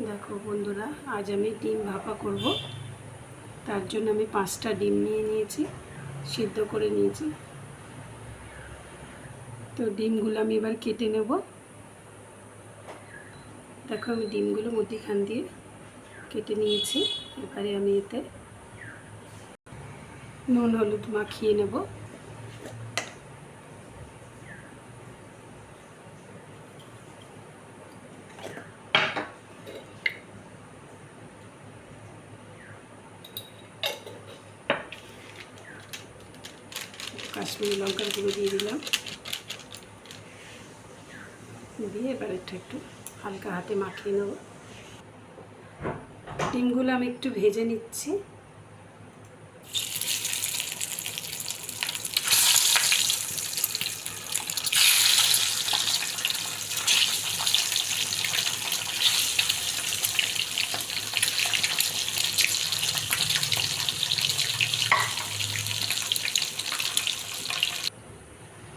দেখো বন্ধুরা, আজ আমি ডিম ভাপা করব। তার জন্য আমি 5টা ডিম নিয়ে নিয়েছি, সিদ্ধ করে নিয়েছি। তো ডিমগুলো আমি এবার কেটে নেব। দেখো আমি ডিমগুলো মধ্যিখান দিয়ে কেটে নিয়েছি। এবারে আমি এতে নুন হলুদ মাখিয়ে নেব। কাশ্মীরি লঙ্কার গুঁড়ো দিয়ে দিলাম, দিয়ে এবার একটু হালকা হাতে মাখিয়ে নেব। ডিমগুলো আমি একটু ভেজে নিচ্ছি।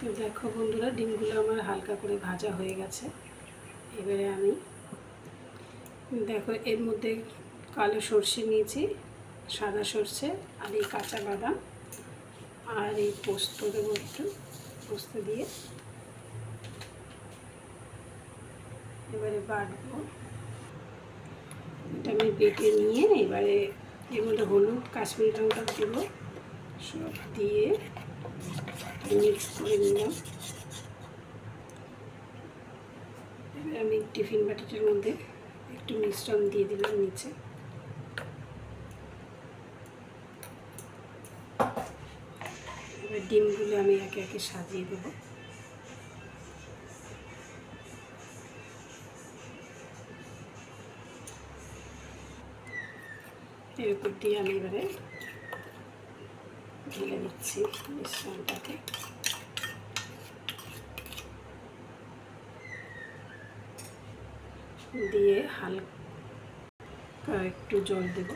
তো দেখো বন্ধুরা, ডিমগুলো আমার হালকা করে ভাজা হয়ে গেছে। এবারে আমি দেখো এর মধ্যে কালো সর্ষে নিয়েছি, সাদা সর্ষে, আর এই কাঁচা বাদাম, আর এই পোস্ত দেবো একটু। পোস্ত দিয়ে এবারে বাটবো। এটা আমি বেটে নিয়ে এবারে এর মধ্যে হলুদ, কাশ্মীরি লঙ্কা দেবো, সব দিয়ে মিক্স করে নিলাম। এবার আমি টিফিন বাটিটার মধ্যে একটু মিশ্রণ দিয়ে দিলাম নিচে। এবার ডিমগুলো আমি একে একে সাজিয়ে দেবো। এর উপর দিয়ে আমি এবারে ঢেলে দিচ্ছি মিশ্রণটাকে। দিয়ে হালকা একটু জল দেব।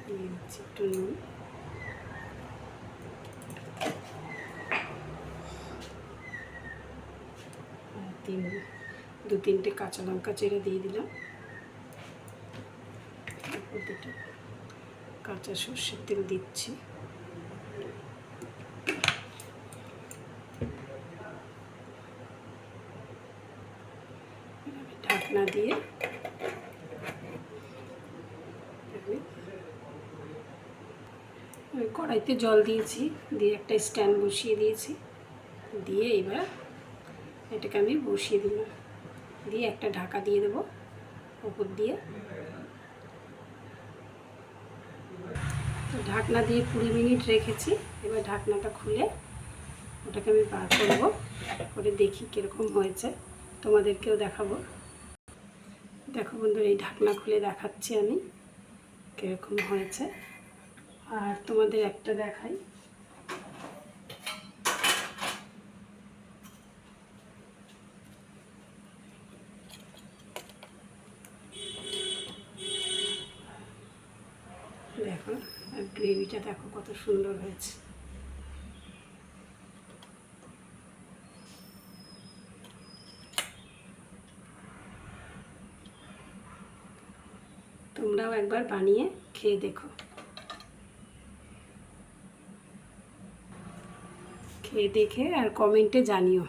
দিয়ে দিচ্ছি একটু নুন। দু তিনটে কাঁচা লঙ্কা চেড়ে দিয়ে দিলাম। দুটো কাঁচা সর্ষের তেল দিচ্ছি। ঢাকনা দিয়ে কড়াইতে জল দিয়েছি, দিয়ে একটা স্ট্যান্ড বসিয়ে দিয়েছি। দিয়ে এবার এটাকে আমি বসিয়ে দিলাম, দিয়ে একটা ঢাকা দিয়ে দেবো উপর দিয়ে। তো ঢাকনা দিয়ে 20 মিনিট রেখেছি। এবার ঢাকনাটা খুলে ওটাকে আমি বার করবো, করে দেখি কীরকম হয়েছে, তোমাদেরকেও দেখাবো। দেখো বন্ধুরা, এই ঢাকনা খুলে দেখাচ্ছি আমি কীরকম হয়েছে। আর তোমাদের একটা দেখাই। দেখো, আর গ্রেভিটা দেখো কত সুন্দর হয়েছে। তোমরাও একবার বানিয়ে খেয়ে দেখো। খেয়ে দেখে আর কমেন্টে জানিও।